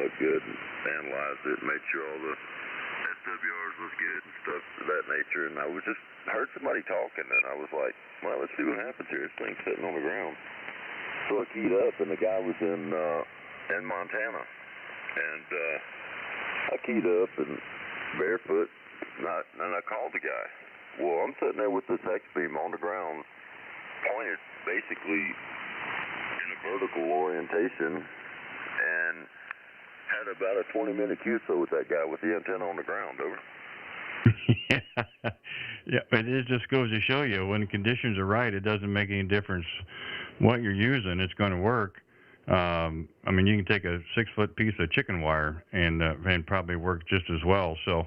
looked good and analyzed it, made sure all the SWRs was good and stuff of that nature. And I was just heard somebody talking, and I was like, well, let's see what happens here. This thing's sitting on the ground. So I keyed up, and the guy was in Montana. And I keyed up and barefoot, and I called the guy. Well, I'm sitting there with this hex beam on the ground, pointed basically in a vertical orientation, and had about a 20-minute QSO with that guy with the antenna on the ground. Over. Yeah, but it just goes to show you when the conditions are right, it doesn't make any difference what you're using. It's going to work. I mean, you can take a 6-foot piece of chicken wire and probably work just as well. So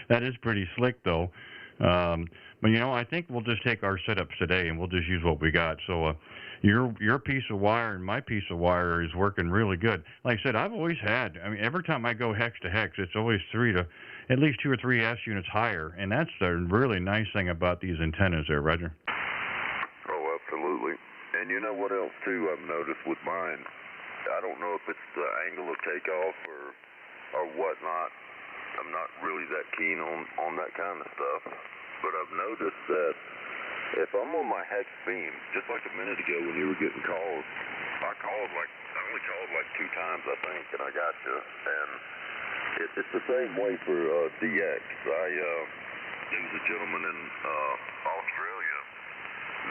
that is pretty slick, though. But you know, I think we'll just take our setups today and we'll just use what we got. So your piece of wire and my piece of wire is working really good. Like I said, I've always had. I mean, every time I go hex to hex, it's always at least 2 or 3 S units higher, and that's the really nice thing about these antennas there, Roger. Oh, absolutely. And you know what else too? I've noticed with mine. I don't know if it's the angle of takeoff or whatnot. I'm not really that keen on that kind of stuff. But I've noticed that if I'm on my hex beam, just like a minute ago when you were getting calls, I only called like 2 times, I think, and I got you. And it's the same way for DX. There was a gentleman in Australia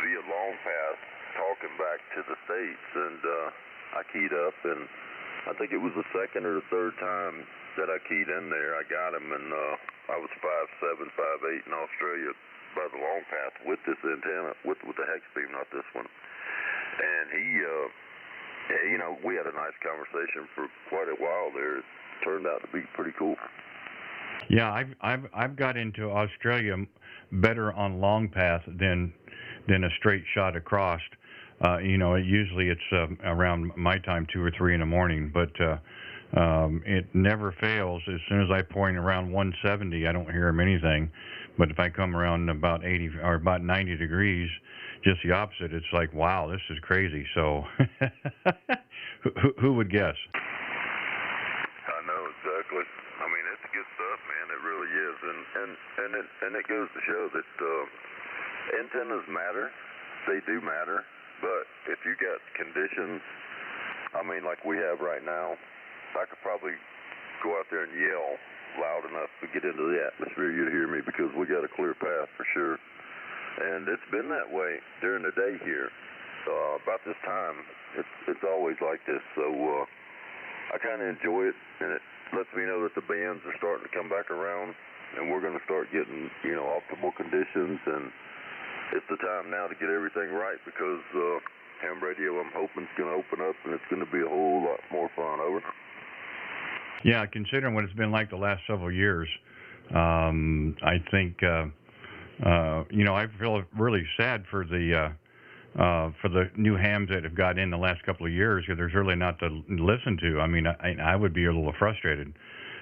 via long pass talking back to the States, and I keyed up, and I think it was the second or the third time that I keyed in there. I got him, and I was 5'7", 5'8" in Australia by the long path with this antenna, with the hex beam, not this one. And he, you know, we had a nice conversation for quite a while there. It turned out to be pretty cool. Yeah, I've got into Australia better on long path than a straight shot across. You know, usually it's around my time, 2 or 3 in the morning, but it never fails. As soon as I point around 170, I don't hear him anything. But if I come around about 80 or about 90 degrees, just the opposite, it's like, wow, this is crazy. So who would guess? I know, exactly. I mean, it's good stuff, man. It really is. And it goes to show that antennas matter. They do matter. But if you got conditions, I mean, like we have right now, I could probably go out there and yell loud enough to get into the atmosphere. You'd hear me because we got a clear path for sure. And it's been that way during the day here. About this time, it's always like this. So I kind of enjoy it, and it lets me know that the bands are starting to come back around, and we're going to start getting, you know, optimal conditions. And it's the time now to get everything right because ham radio, I'm hoping, is going to open up, and it's going to be a whole lot more fun. Over. Yeah, considering what it's been like the last several years, I think, you know, I feel really sad for the new hams that have got in the last couple of years because there's really not to listen to. I mean, I would be a little frustrated.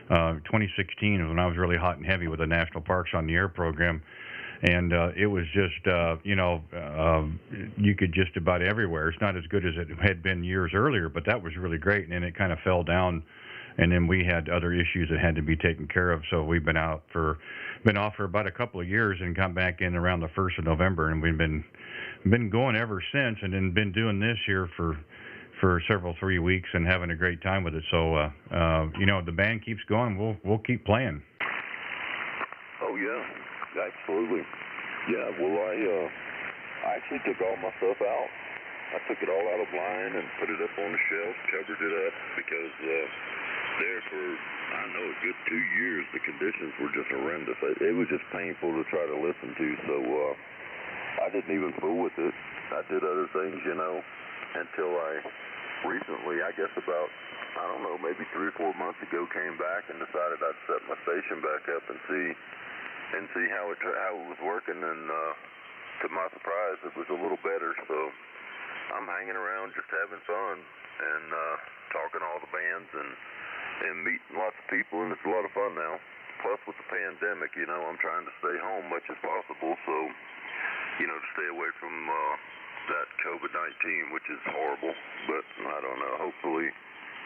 2016 was when I was really hot and heavy with the National Parks on the Air program. And it was just, you know, you could just about everywhere. It's not as good as it had been years earlier, but that was really great. And then it kind of fell down. And then we had other issues that had to be taken care of. So we've been off for about a couple of years and come back in around the 1st of November. And we've been going ever since, and then been doing this here for 3 weeks and having a great time with it. So, you know, the band keeps going. We'll keep playing. Oh, yeah, absolutely. Yeah, well, I actually took all my stuff out. I took it all out of line and put it up on the shelf, covered it up, because there for, I don't know, a good 2 years, the conditions were just horrendous. It was just painful to try to listen to, so I didn't even fool with it. I did other things, you know, until I recently, I guess about, I don't know, maybe 3 or 4 months ago, came back and decided I'd set my station back up and see how it was working, and to my surprise, it was a little better, so I'm hanging around just having fun and talking to all the bands and meeting lots of people, and it's a lot of fun now. Plus, with the pandemic, you know, I'm trying to stay home much as possible, so, you know, to stay away from that COVID-19, which is horrible. But I don't know. Hopefully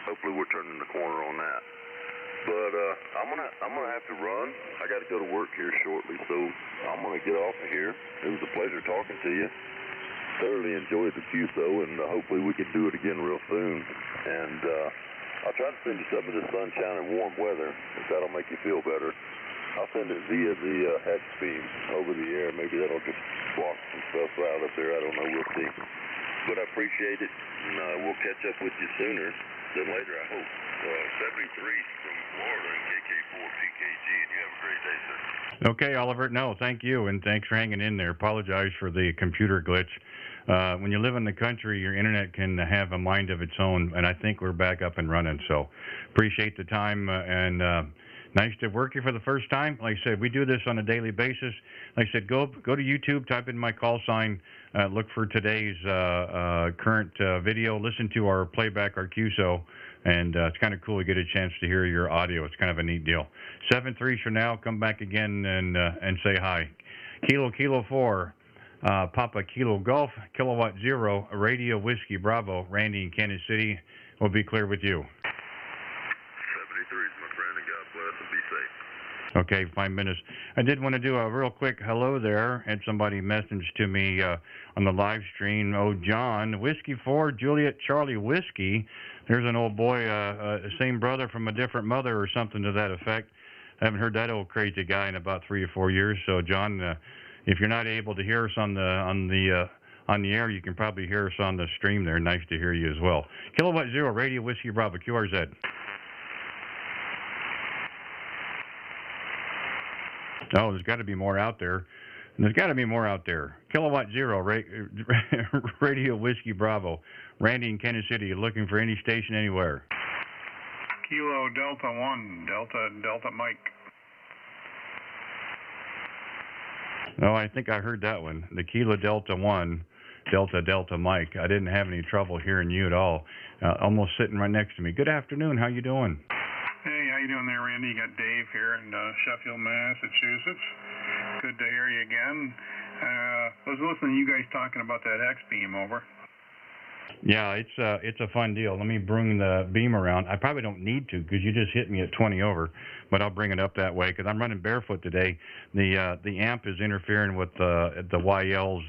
hopefully we're turning the corner on that. But I'm gonna have to run. I got to go to work here shortly, so I'm gonna get off of here. It was a pleasure talking to you. Thoroughly enjoyed the QSO, and hopefully we can do it again real soon. And I'll try to send you some of this sunshine and warm weather, if that'll make you feel better. I'll send it via the hex beam over the air. Maybe that'll just block some stuff out up there. I don't know. We'll see. But I appreciate it, and we'll catch up with you sooner than later, I hope. 73 from Florida and K0RWB, and you have a great day, sir. Okay, Oliver. No, thank you, and thanks for hanging in there. Apologize for the computer glitch. When you live in the country, your internet can have a mind of its own, and I think we're back up and running. So appreciate the time, and nice to work here for the first time. Like I said, we do this on a daily basis. Like I said, go to YouTube, type in my call sign, look for today's current video, listen to our playback, our QSO, and it's kind of cool to get a chance to hear your audio. It's kind of a neat deal. 7-3 for now. Come back again and say hi. Kilo 4. Papa Kilo Golf, Kilowatt 0, Radio Whiskey Bravo, Randy in Kansas City. We'll be clear with you. 73 is my friend, and God bless, and be safe. Okay, 5 minutes. I did want to do a real quick hello there, and somebody messaged to me on the live stream. Oh, John, Whiskey 4, Juliet Charlie Whiskey. There's an old boy, same brother from a different mother or something to that effect. I haven't heard that old crazy guy in about 3 or 4 years. So, John, if you're not able to hear us on the air, you can probably hear us on the stream there. Nice to hear you as well. Kilowatt 0, Radio Whiskey Bravo, QRZ. Oh, there's got to be more out there. There's got to be more out there. Kilowatt 0, Radio Whiskey Bravo, Randy in Kansas City. Looking for any station anywhere. Kilo Delta 1, Delta Mike. Oh, I think I heard that one. The Kilo Delta 1, Delta Mike. I didn't have any trouble hearing you at all. Almost sitting right next to me. Good afternoon. How you doing? Hey, how you doing there, Randy? You got Dave here in Sheffield, Massachusetts. Good to hear you again. I was listening to you guys talking about that X beam over. Yeah, it's a fun deal. Let me bring the beam around. I probably don't need to because you just hit me at 20 over, but I'll bring it up that way because I'm running barefoot today. The amp is interfering with the YL's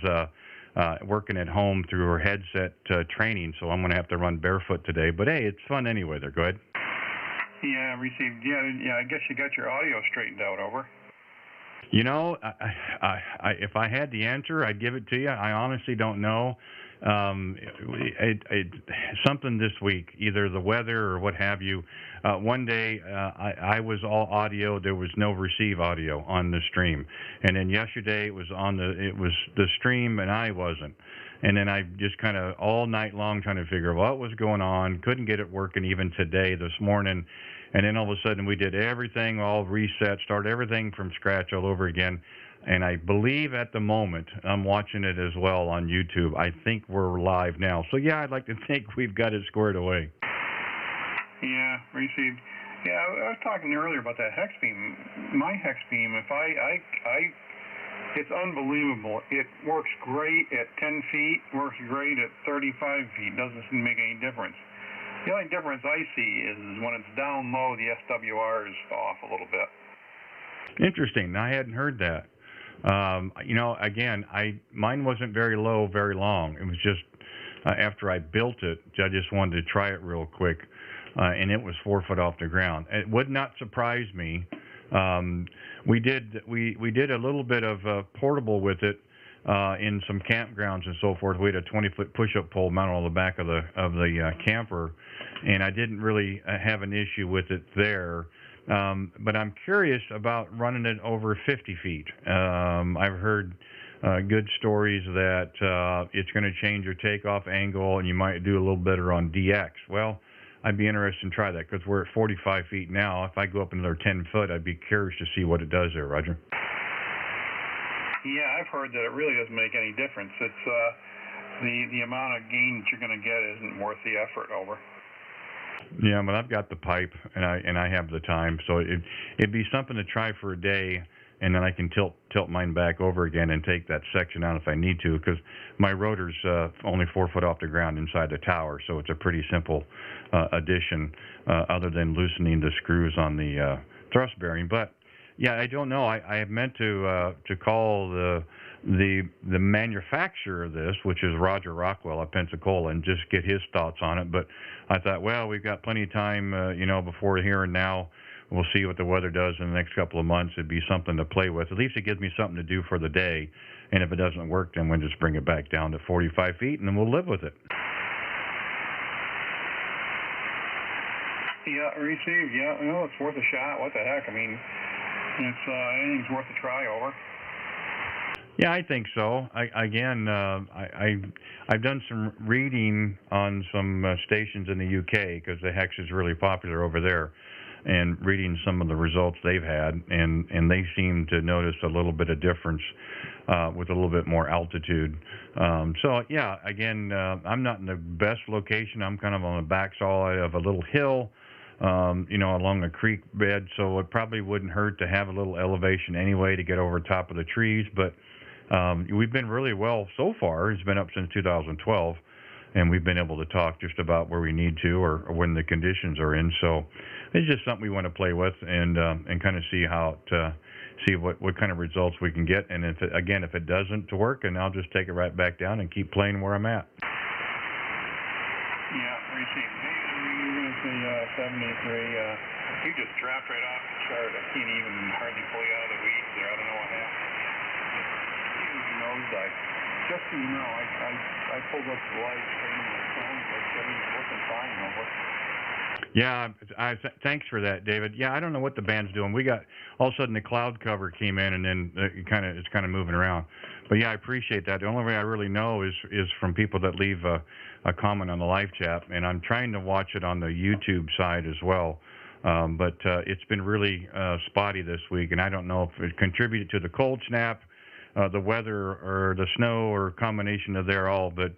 working at home through her headset training, so I'm going to have to run barefoot today. But hey, it's fun anyway. They're good. Yeah, received. Yeah. I guess you got your audio straightened out over. You know, if I had the answer, I'd give it to you. I honestly don't know. Something this week, either the weather or what have you. One day I was all audio. There was no receive audio on the stream, and then yesterday it was the stream and I wasn't. And then I just kind of all night long trying to figure out what was going on. Couldn't get it working even today, this morning. And then all of a sudden we did everything, all reset, started everything from scratch all over again. And I believe at the moment, I'm watching it as well on YouTube, I think we're live now. So yeah, I'd like to think we've got it squared away. Yeah, received. Yeah, I was talking earlier about that hex beam. My hex beam, it's unbelievable. It works great at 10 feet, works great at 35 feet. Doesn't seem to make any difference. The only difference I see is when it's down low, the SWR is off a little bit. Interesting. I hadn't heard that. You know, again, mine wasn't very low very long. It was just after I built it, I just wanted to try it real quick, and it was 4 foot off the ground. It would not surprise me. We did a little bit of portable with it in some campgrounds and so forth. We had a 20-foot push-up pole mounted on the back of the camper, and I didn't really have an issue with it there. But I'm curious about running it over 50 feet. I've heard good stories that it's going to change your takeoff angle, and you might do a little better on DX. Well, I'd be interested in try that because we're at 45 feet now. If I go up another 10 foot, I'd be curious to see what it does there, Roger. Yeah, I've heard that it really doesn't make any difference. It's the amount of gain that you're going to get isn't worth the effort over. Yeah, but I've got the pipe and I have the time, so it'd be something to try for a day and then I can tilt mine back over again and take that section out if I need to, because my rotor's only 4 foot off the ground inside the tower, so it's a pretty simple addition, other than loosening the screws on the thrust bearing. But yeah, I don't know. I have meant to call the manufacturer of this, which is Roger Rockwell of Pensacola, and just get his thoughts on it. But I thought, well, we've got plenty of time, before here and now. We'll see what the weather does in the next couple of months. It'd be something to play with. At least it gives me something to do for the day. And if it doesn't work, then we'll just bring it back down to 45 feet, and then we'll live with it. Yeah, received. Yeah, it's worth a shot. What the heck? I mean, it's anything's worth a try over. Yeah, I think so. I've done some reading on some stations in the UK, because the Hex is really popular over there, and reading some of the results they've had, and they seem to notice a little bit of difference with a little bit more altitude. So yeah, again, I'm not in the best location. I'm kind of on the backside of a little hill, along a creek bed, so it probably wouldn't hurt to have a little elevation anyway to get over top of the trees. But we've been really well so far. It's been up since 2012, and we've been able to talk just about where we need to, or when the conditions are in. So it's just something we want to play with and kind of see what kind of results we can get. And if it doesn't work, and I'll just take it right back down and keep playing where I'm at. Yeah, received. You're going to say 73. You just dropped right off the chart. I can't even hardly pull you out of the weeds there. I don't know what happened. Huge nosedive. Just so you know, I pulled up the lights, turned my phone, but everything's working fine over. Yeah, thanks for that, David. Yeah, I don't know what the band's doing. We got all of a sudden the cloud cover came in, and then it's kind of moving around. But yeah, I appreciate that. The only way I really know is from people that leave a comment on the live chat, and I'm trying to watch it on the YouTube side as well. But it's been really spotty this week, and I don't know if it contributed to the cold snap, the weather, or the snow, or a combination of their all. But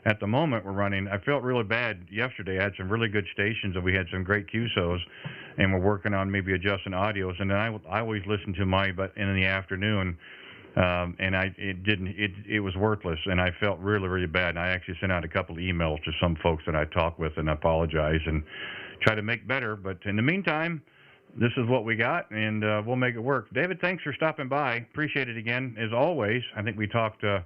at the moment we're running, I felt really bad yesterday. I had some really good stations, and we had some great QSOs, and we're working on maybe adjusting audios. And then I always listen to but in the afternoon, and it was worthless, and I felt really, really bad. And I actually sent out a couple of emails to some folks that I talked with and apologize and try to make better. But in the meantime, this is what we got, and we'll make it work. David, thanks for stopping by. Appreciate it again, as always. I think we talked the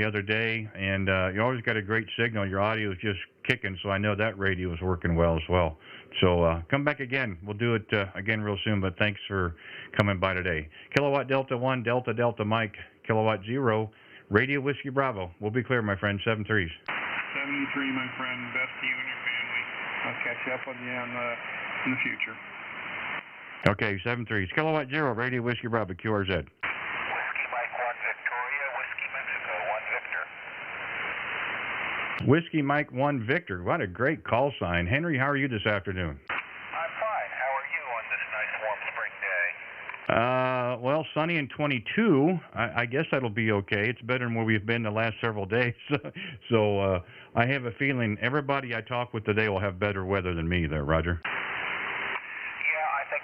other day, and you always got a great signal. Your audio is just kicking, so I know that radio is working well as well. So come back again. We'll do it again real soon, but thanks for coming by today. Kilowatt Delta 1, Delta Delta Mike, Kilowatt 0, Radio Whiskey Bravo. We'll be clear, my friend. 7-3s. 73, my friend. Best to you and your family. I'll catch up with you in the future. Okay, 7-3s. Kilowatt 0, Radio Whiskey Bravo, QRZ. Whiskey Mike 1 Victoria, Whiskey Mexico 1 Victor. Whiskey Mike 1 Victor. What a great call sign. Henry, how are you this afternoon? I'm fine. How are you on this nice warm spring day? Well, sunny and 22. I guess that'll be okay. It's better than where we've been the last several days. So I have a feeling everybody I talk with today will have better weather than me there, Roger.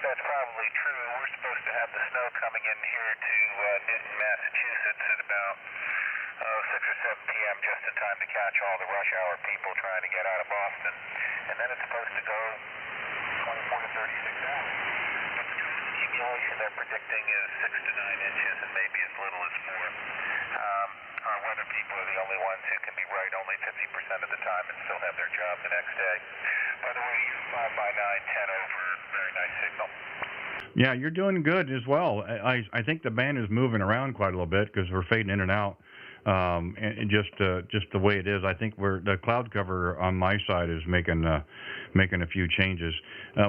That's probably true. We're supposed to have the snow coming in here to Newton, Massachusetts at about 6 or 7 p.m. just in time to catch all the rush hour people trying to get out of Boston. And then it's supposed to go 24 to 36 hours. But the accumulation they're predicting is 6 to 9 inches and maybe as little as 4. Our weather people are the only ones who can be right only 50% of the time and still have their job the next day. By the way, 5 by 9, 10 over. Very nice signal. Yeah, you're doing good as well. I think the band is moving around quite a little bit because we're fading in and out, and just the way it is. I think the cloud cover on my side is making a few changes.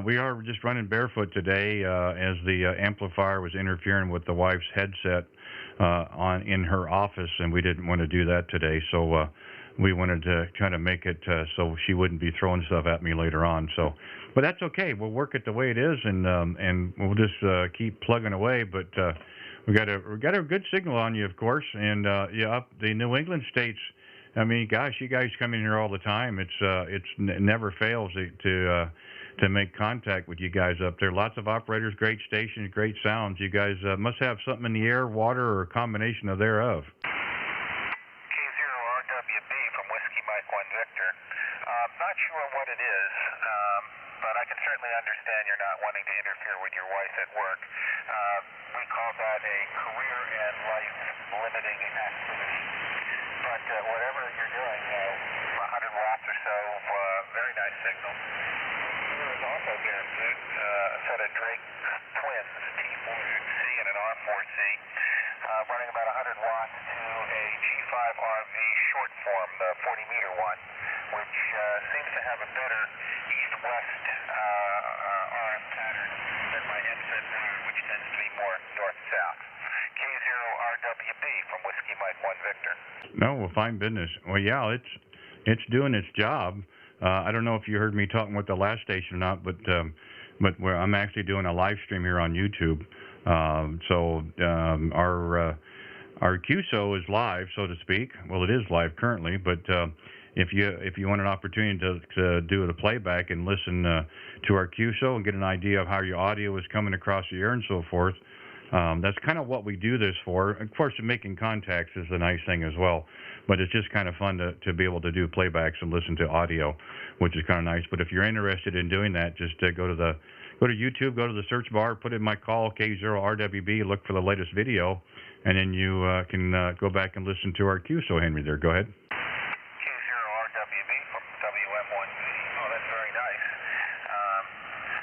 We are just running barefoot today as the amplifier was interfering with the wife's headset in her office, and we didn't want to do that today. So we wanted to try to make it so she wouldn't be throwing stuff at me later on. So, but that's okay. We'll work it the way it is, and we'll just keep plugging away. But we got a good signal on you, of course, and up the New England states. I mean, gosh, you guys come in here all the time. It never fails to to make contact with you guys up there. Lots of operators, great stations, great sounds. You guys must have something in the air, water, or a combination of thereof. K0RWB from Whiskey Mike 1 Victor. Not sure what it is, but I can certainly understand you're not wanting to interfere with your wife at work. We call that a career and life limiting activity. But whatever you're doing, 100 watts or so, very nice signal. There is also guaranteed a set of Drake twins, T4C and an R4C, running about 100 watts to a G5RV short form, the 40-meter one, which seems to have a better east-west RF pattern than my NFIT wire, which tends to be more north-south. K0RWB from Whiskey Mike 1 Victor. No, well, fine business. Well, yeah, it's doing its job. I don't know if you heard me talking with the last station or not, but I'm actually doing a live stream here on YouTube. So our QSO is live, so to speak. Well, it is live currently, but if you want an opportunity to do the playback and listen to our QSO and get an idea of how your audio is coming across the air and so forth, that's kind of what we do this for. Of course, making contacts is a nice thing as well, but it's just kind of fun to be able to do playbacks and listen to audio, which is kind of nice. But if you're interested in doing that, just go to YouTube, go to the search bar, put in my call, K0RWB, look for the latest video, and then you can go back and listen to our QSO, Henry, there. Go ahead. K0RWB from WM1V. Oh, that's very nice.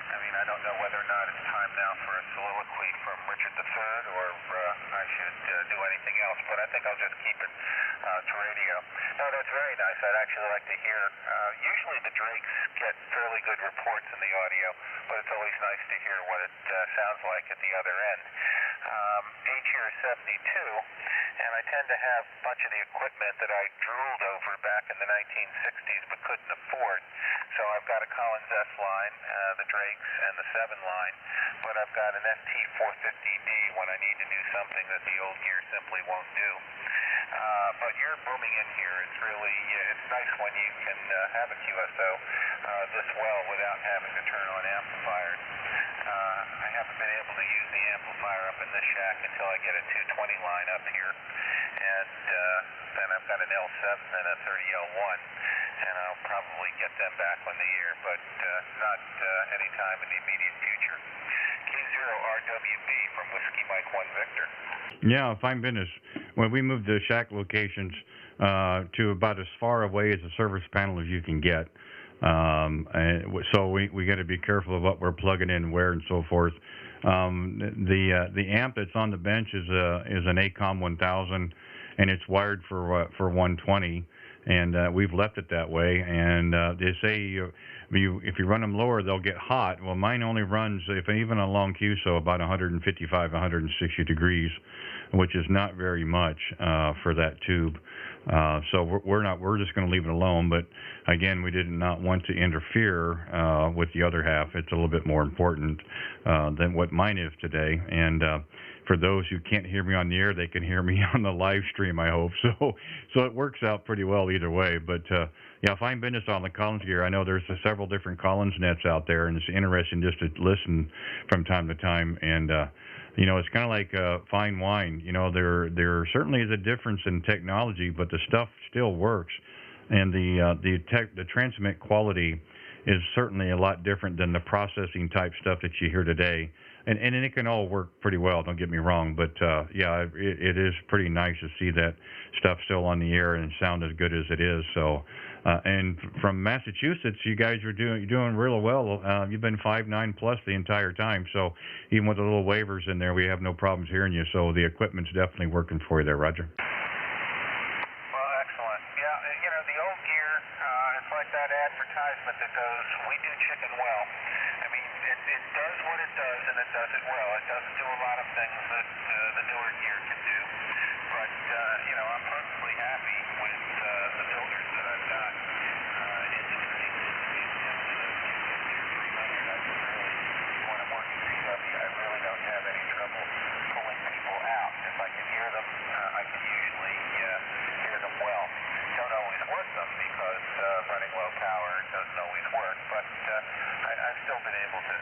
I mean, I don't know whether or not it's time now for a soliloquy from Richard III, or I should do anything else, but I think I'll just keep it to radio. No, that's very nice. I'd actually like to hear. Usually the Drakes get fairly good reports in the audio, but it's always nice to hear what it sounds like at the other end. Age here is 72, and I tend to have a bunch of the equipment that I drooled over back in the 1960s but couldn't afford. So I've got a Collins S line, the Drakes, and the 7 line, but I've got an FT450D when I need to do something that the old gear simply won't do. But you're booming in here. It's really, it's nice when you can have a QSO this well without having to turn on amplifiers. I haven't been able to use the amplifier up in this shack until I get a 220 line up here, and then I've got an L7 and a 30L1, and I'll probably get them back on the air, but not anytime in the immediate future. K0RWB from Whiskey Mike 1 Victor. Yeah, fine business. When we moved the shack locations to about as far away as the service panel as you can get, and so we got to be careful of what we're plugging in, where, and so forth. The amp that's on the bench is an ACOM 1000, and it's wired for 120, and we've left it that way. And they say if you run them lower, they'll get hot. Well, mine only runs, if even a long QSO, about 155, 160 degrees, which is not very much for that tube. So we're just going to leave it alone. But again, we did not want to interfere with the other half. It's a little bit more important than what mine is today. And for those who can't hear me on the air, they can hear me on the live stream, I hope. So it works out pretty well either way. But yeah, fine business on the Collins gear. I know there's several different Collins nets out there, and it's interesting just to listen from time to time. And you know, it's kind of like fine wine. You know, there certainly is a difference in technology, but the stuff still works, and the transmit quality is certainly a lot different than the processing type stuff that you hear today. And it can all work pretty well, don't get me wrong, but yeah, it is pretty nice to see that stuff still on the air and sound as good as it is. So, and from Massachusetts, you guys are doing really well. You've been 5.9 plus the entire time, so even with the little waivers in there, we have no problems hearing you. So the equipment's definitely working for you there, Roger. Well, excellent. Yeah, you know, the old gear, it's like that advertisement that goes, "We do chicken well." I mean, it does what it does, and it does it well. It doesn't do a lot of things that the newer gear can do, but you know, I'm perfectly happy with the filters that I've got in the Drake. When I'm working CW, I really don't have any trouble pulling people out. If I can hear them, I can usually hear them well. Don't always work them because running low power doesn't always work, but I've I've still been able to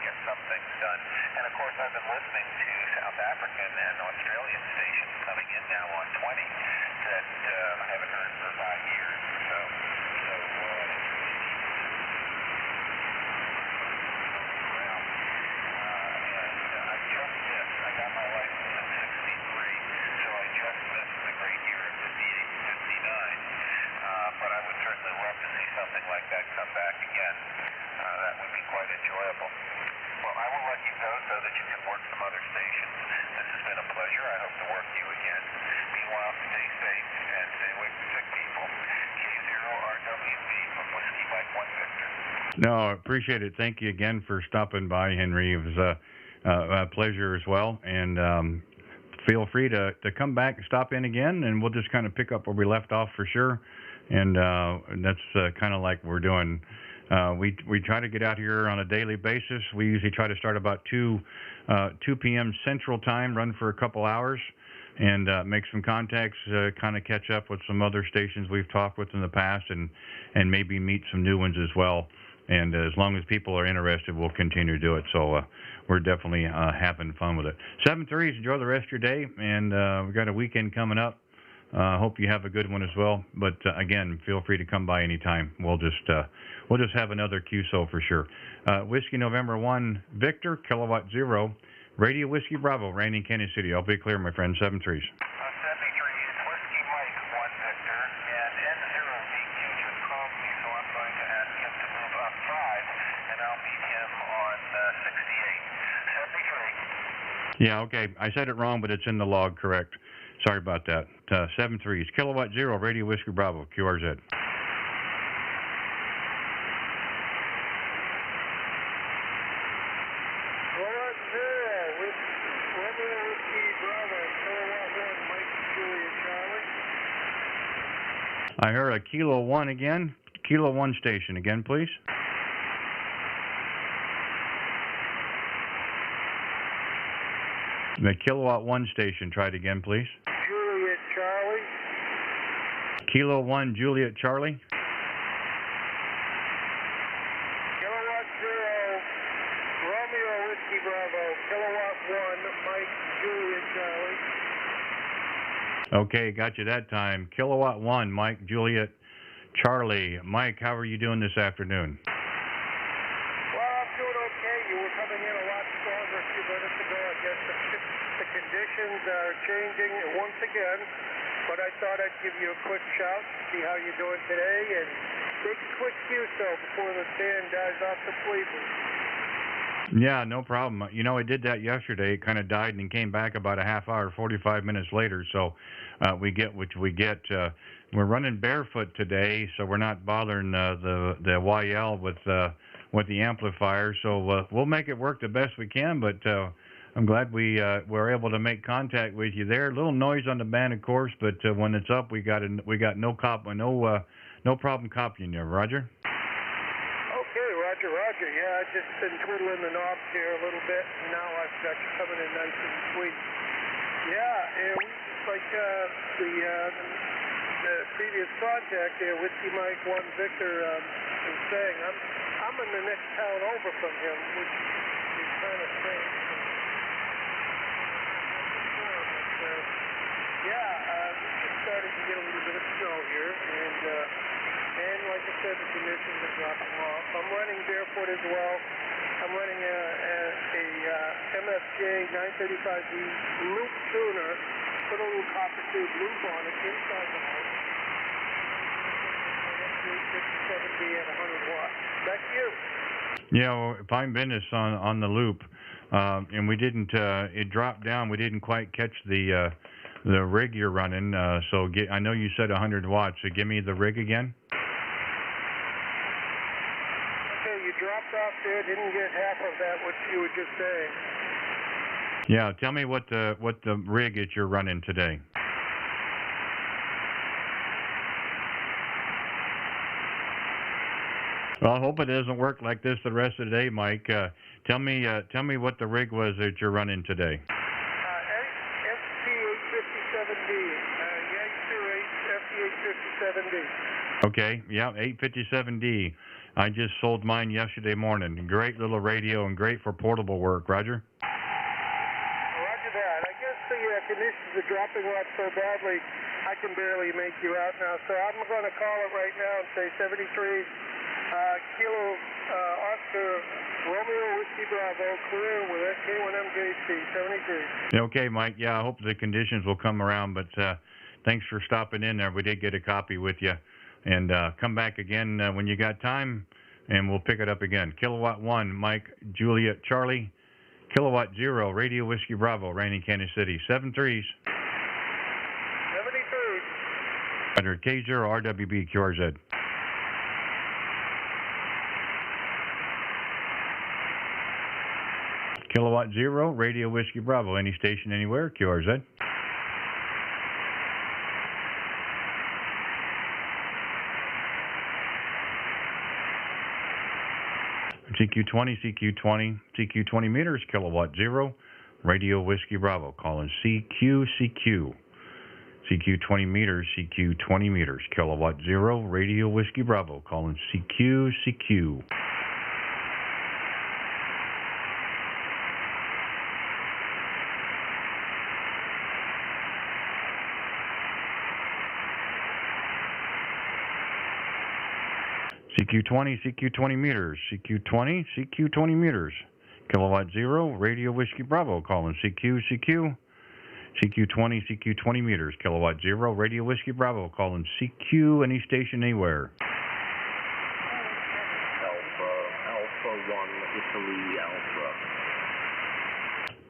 get some things done. And of course, I've been listening to South African and Australian stations coming in now on 20 that I haven't heard for 5 years or so. So it's really neat around. And I just missed. I got my license in '63, so I just missed the great year of '58 and '59. But I would certainly love to see something like that come back again. That would be quite enjoyable. Well, I will let you go so that you can work some other stations. This has been a pleasure. I hope to work you again. Meanwhile, stay safe and stay away from sick people. K0RWB from Whiskey Mike 1 Victor. No, I appreciate it. Thank you again for stopping by, Henry. It was a pleasure as well. And feel free to come back and stop in again, and we'll just kind of pick up where we left off for sure. And that's kind of like we're doing. We try to get out here on a daily basis. We usually try to start about 2 p.m. Central Time, run for a couple hours, and make some contacts, kind of catch up with some other stations we've talked with in the past, and maybe meet some new ones as well. And as long as people are interested, we'll continue to do it. So we're definitely having fun with it. 7:30s, enjoy the rest of your day, and we've got a weekend coming up. Hope you have a good one as well. But again, feel free to come by anytime. We'll just have another QSO for sure. Whiskey November 1 Victor, Kilowatt 0, Radio Whiskey Bravo, Randy, Kansas City. I'll be clear, my friend. 7 threes. 73 is Whiskey Mike 1 Victor, and N0DQ just called me, so I'm going to ask him to move up 5, and I'll meet him on 68. 73. Yeah, okay. I said it wrong, but it's in the log correct. Sorry about that. 7 threes. Kilowatt 0, Radio Whiskey Bravo, QRZ. I heard a Kilo 1 again. Kilo 1 station again, please. The Kilowatt 1 station. Try it again, please. Juliet Charlie. Kilo 1 Juliet Charlie. Kilowatt 0 Romeo Whiskey Bravo. Kilowatt 1 Mike Juliet Charlie. Okay, got you that time. Kilowatt 1 Mike Juliet Charlie. Mike, how are you doing this afternoon? Well, I'm doing okay. You were coming in a lot stronger a few minutes ago. I guess the conditions are changing once again. But I thought I'd give you a quick shout, see how you're doing today, and take a quick QSO before the stand dies off completely. Yeah, no problem. You know, I did that yesterday. It kind of died and came back about a half hour, 45 minutes later. So we get what we get. We're running barefoot today, so we're not bothering the YL with the amplifier. So we'll make it work the best we can. But I'm glad we were able to make contact with you there. A little noise on the band, of course, but when it's up, we got no problem copying you. Roger. Roger. Yeah, I've just been twiddling the knobs here a little bit, and now I've got you coming in nice and sweet. Yeah, and like the previous contact there, Whiskey Mike 1 Victor, was saying, I'm in the next town over from him, which is kind of strange. We just started to get a little bit of snow here, and like I said, the conditions are dropping off. I'm running barefoot as well. I'm running a MFJ 935D loop tuner, put a little copper tube loop on it inside the house. 857D at 100 watts. Back to you. Yeah, well, fine business on the loop, and we didn't. It dropped down. We didn't quite catch the rig you're running. So I know you said 100 watts. So give me the rig again. Dropped off there, didn't get half of that, what you were just saying. Yeah, tell me what the rig is you're running today. Well, I hope it doesn't work like this the rest of the day, Mike. Tell me what the rig was that you're running today. FT857D, Yank 28 FT857D. Okay, yeah, 857D. I just sold mine yesterday morning. Great little radio and great for portable work. Roger? Roger that. I guess the conditions are dropping off so badly, I can barely make you out now. So I'm going to call it right now and say 73 Kilo Oscar Romeo Whiskey Bravo, clear with K0RWB 73. Okay, Mike. Yeah, I hope the conditions will come around, but thanks for stopping in there. We did get a copy with you. And come back again when you got time, and we'll pick it up again. Kilowatt 1, Mike, Juliet, Charlie. Kilowatt 0, Radio Whiskey Bravo, Randy, Kansas City. 73s. 73. Under K0RWB, QRZ. Kilowatt 0, Radio Whiskey Bravo, any station, anywhere, QRZ. CQ20, CQ20, CQ20 meters, Kilowatt 0, Radio Whiskey Bravo, calling CQ. CQ20 meters, CQ20 meters, Kilowatt 0, Radio Whiskey Bravo, calling CQ. CQ20, CQ20 meters, CQ20 meters, Kilowatt 0, Radio Whiskey Bravo, calling CQ. CQ20, CQ20 meters, Kilowatt 0, Radio Whiskey Bravo, calling CQ, any station, anywhere.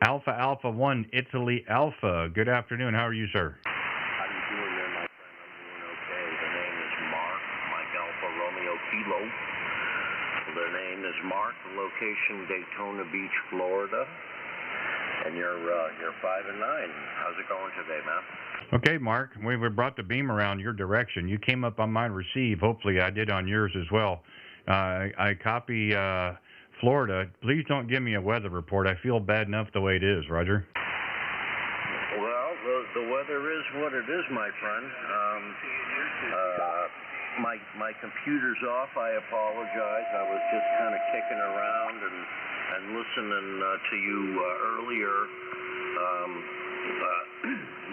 Alpha 1, Italy Alpha. Good afternoon. How are you, sir? How you doing there, my friend? I'm doing okay. The name is Mark, Mike Alpha Romeo Kilo. The name is Mark. The location, Daytona Beach, Florida. And you're 5 and 9. How's it going today, man? Okay, Mark. We brought the beam around your direction. You came up on my receive. Hopefully, I did on yours as well. I copy Florida. Please don't give me a weather report. I feel bad enough the way it is, Roger. Well, the weather is what it is, my friend. My computer's off. I apologize. I was just kind of kicking around and listening to you earlier.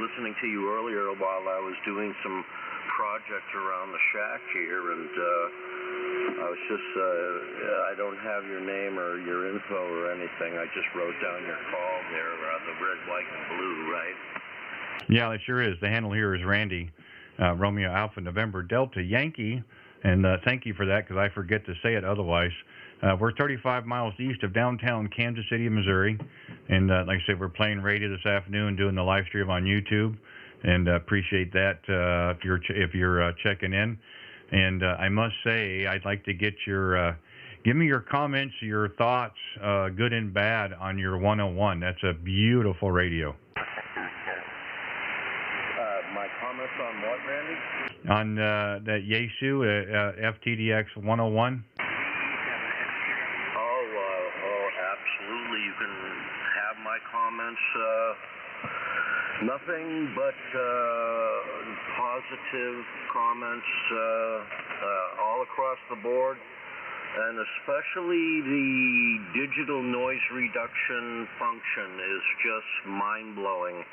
Listening to you earlier while I was doing some projects around the shack here, and I was just, I don't have your name or your info or anything. I just wrote down your call there, the red, white, and blue, right? Yeah, it sure is. The handle here is Randy, Romeo Alpha November Delta Yankee, and thank you for that because I forget to say it otherwise. We're 35 miles east of downtown Kansas City, Missouri, and like I said, we're playing radio this afternoon, doing the live stream on YouTube, and appreciate that if you're checking in. And I must say, I'd like to get your, give me your comments, your thoughts, good and bad, on your 101. That's a beautiful radio. My comments on what, Randy? On that Yaesu FTDX 101. Absolutely. You can have my comments. Nothing but positive comments all across the board, and especially the digital noise reduction function is just mind-blowing.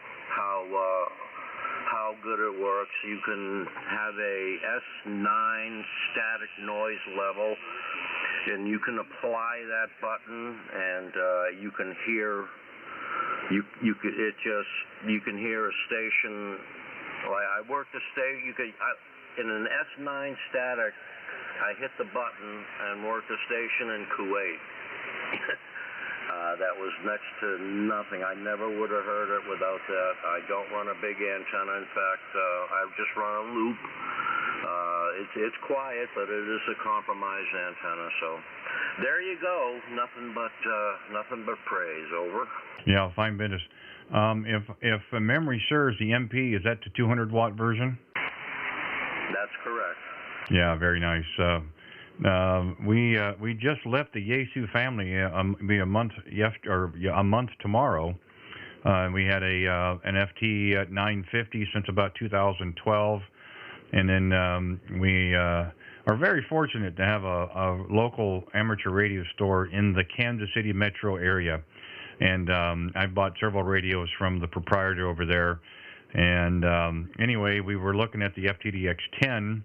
How good it works. You can have a S9 static noise level, and you can apply that button, and you can hear. You can hear a station. I worked a station. In an S9 static, I hit the button and worked a station in Kuwait. That was next to nothing. I never would have heard it without that. I don't run a big antenna. In fact, I just run a loop. It's quiet, but it is a compromised antenna. So there you go. Nothing but praise. Over. Yeah, fine business. If memory serves, the MP, is that the 200-watt version? That's correct. Yeah, very nice. We just left the Yaesu family a month tomorrow. We had an FT at 950 since about 2012, and then are very fortunate to have a local amateur radio store in the Kansas City metro area. And I've bought several radios from the proprietor over there. And anyway, we were looking at the FTDX10,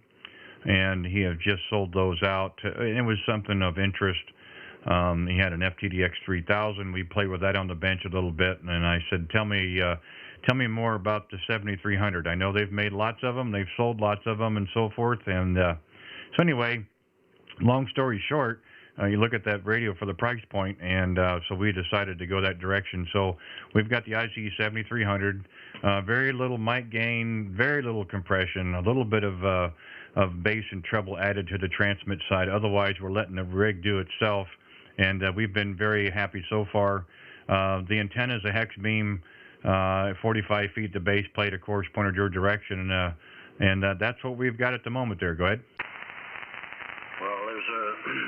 and he had just sold those out. And it was something of interest. He had an FTDX 3000. We played with that on the bench a little bit, and I said, tell me more about the 7300. I know they've made lots of them. They've sold lots of them and so forth. And so anyway, long story short, you look at that radio for the price point, and so we decided to go that direction. So we've got the IC 7300, very little mic gain, very little compression, a little bit of bass and treble added to the transmit side. Otherwise, we're letting the rig do itself, and we've been very happy so far. The antenna is a hex beam, 45 feet. The base plate, of course, pointed your direction, and that's what we've got at the moment there. Go ahead. Well,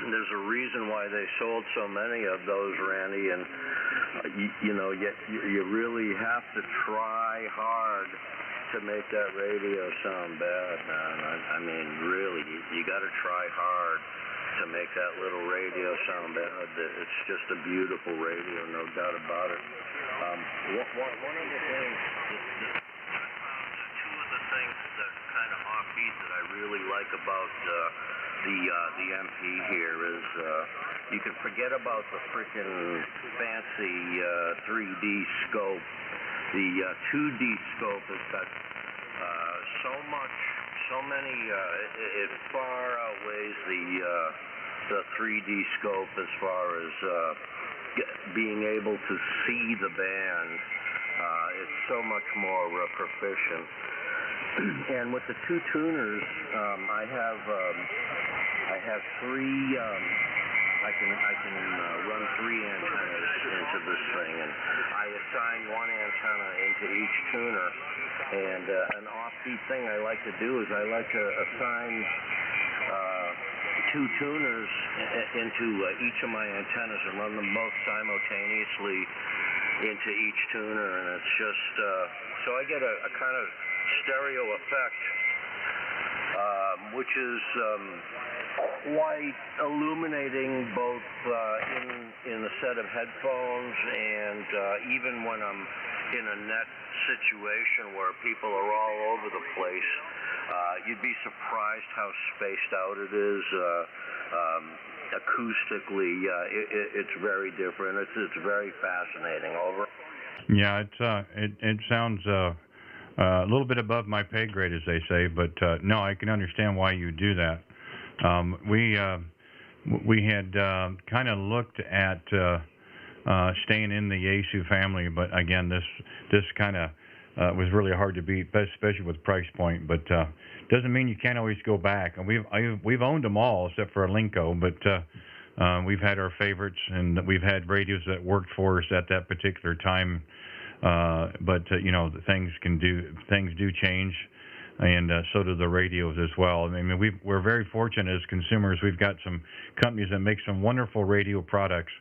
there's a reason why they sold so many of those, Randy, and you really have to try hard to make that radio sound bad, man. I mean, really, you got to try hard to make that little radio sound bad. It's just a beautiful radio, no doubt about it. One of the things, two of the things that kind of offbeat that I really like about the MP here is you can forget about the freaking fancy 3D scope. The 2D scope has got it far outweighs the 3D scope as far as being able to see the band. It's so much more proficient. And with the two tuners, I have three. I can run three antennas into this thing, and I assign one antenna into each tuner. And an offbeat thing I like to do is I like to assign two tuners into each of my antennas and run them both simultaneously into each tuner, and it's just so I get a kind of stereo effect, which is quite illuminating both in a set of headphones and even when I'm in a net situation where people are all over the place. You'd be surprised how spaced out it is. Acoustically, it's very different. It's very fascinating. Over. Yeah, it sounds a little bit above my pay grade, as they say, but no, I can understand why you do that. We had kind of looked at staying in the Yaesu family, but again, this kind of was really hard to beat, especially with price point. But doesn't mean you can't always go back. And we've owned them all except for a Linko, but we've had our favorites, and we've had radios that worked for us at that particular time. But things do change, and so do the radios as well. I mean, we're very fortunate as consumers. We've got some companies that make some wonderful radio products,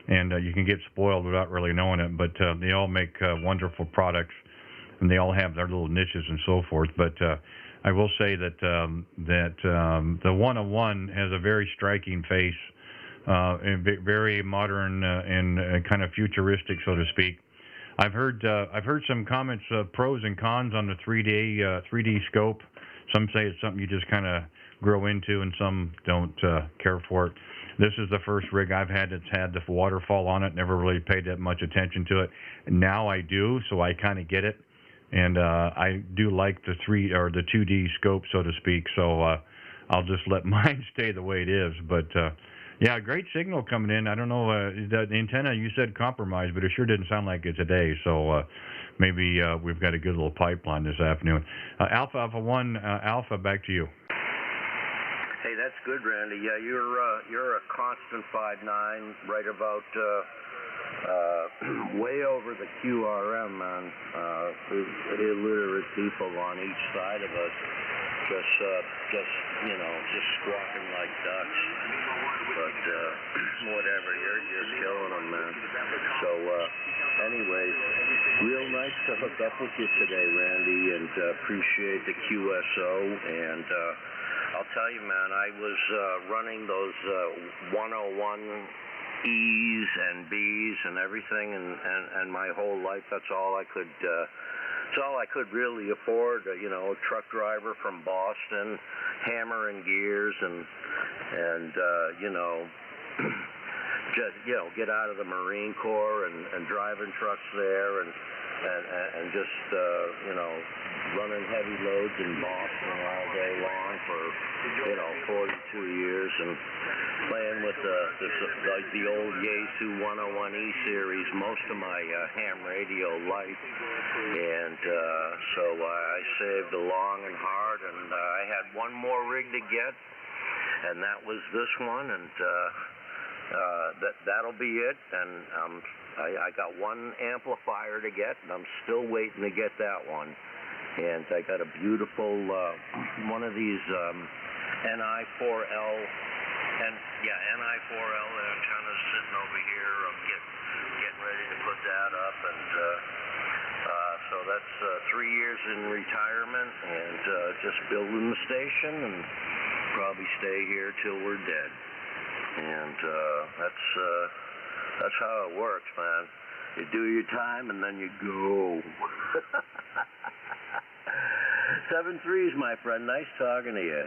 and you can get spoiled without really knowing it. But they all make wonderful products, and they all have their little niches and so forth. But I will say that the 101 has a very striking face, and very modern and kind of futuristic, so to speak. I've heard some comments, pros and cons on the 3D scope. Some say it's something you just kind of grow into, and some don't care for it. This is the first rig I've had that's had the waterfall on it. Never really paid that much attention to it. Now I do, so I kind of get it, and I do like the 2D scope, so to speak. So I'll just let mine stay the way it is. But yeah, great signal coming in. I don't know, the antenna you said compromised, but it sure didn't sound like it today. So maybe we've got a good little pipeline this afternoon. Alpha 1, Alpha, back to you. Hey, that's good, Randy. Yeah, you're a constant 5'9", right about way over the QRM, man. Illiterate people on each side of us, just squawking like ducks. But whatever, you're killing them, man. So anyways, real nice to hook up with you today, Randy, and appreciate the QSO, and I'll tell you, man, I was running those 101 E's and B's and everything, and my whole life, that's all I could really afford. You know, truck driver from Boston, hammering gears, and you know, just get out of the Marine Corps and driving trucks there, and just you know, running heavy loads in Boston all day long for 42 years, and playing with the old Yaesu 101E series most of my ham radio life, and so I saved long and hard, and I had one more rig to get, and that was this one, and that'll be it, and I got one amplifier to get, and I'm still waiting to get that one. And I got a beautiful one of these NI4L antennas sitting over here. I'm getting ready to put that up, and so that's 3 years in retirement, and just building the station, and probably stay here till we're dead. And that's how it works, man. You do your time, and then you go. 7-3s, my friend. Nice talking to you.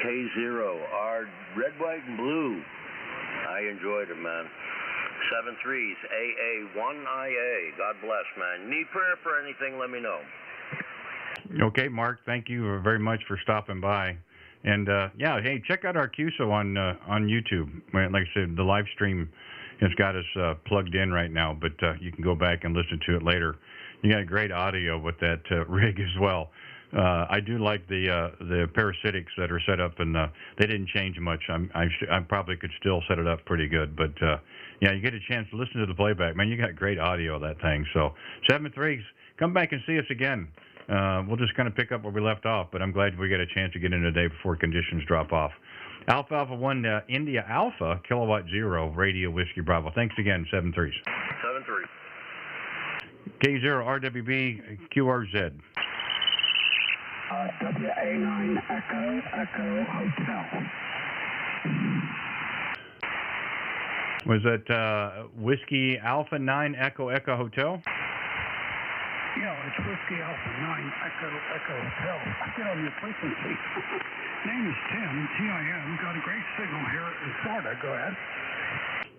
K0R, red, white, and blue. I enjoyed it, man. 7-3s, AA1IA. God bless, man. Need prayer for anything, let me know. Okay, Mark, thank you very much for stopping by. And, yeah, hey, check out our QSO on YouTube. Like I said, the live stream has got us plugged in right now, but you can go back and listen to it later. You got great audio with that rig as well. I do like the parasitics that are set up, and they didn't change much. I probably could still set it up pretty good, but yeah, you get a chance to listen to the playback. Man, you got great audio of that thing. So 7-3s, come back and see us again. We'll just kind of pick up where we left off, but I'm glad we got a chance to get in today before conditions drop off. Alpha Alpha 1 India Alpha, Kilowatt 0, Radio Whiskey Bravo. Thanks again, 7-3s. 7-3. K0RWB, QRZ. WA9 Echo Hotel. Was that Whiskey Alpha 9 Echo Hotel? Yeah, it's Whiskey Alpha 9 Echo Hotel. Get on your frequency. Name is Tim, T-I-M. Got a great signal here in Florida. Go ahead.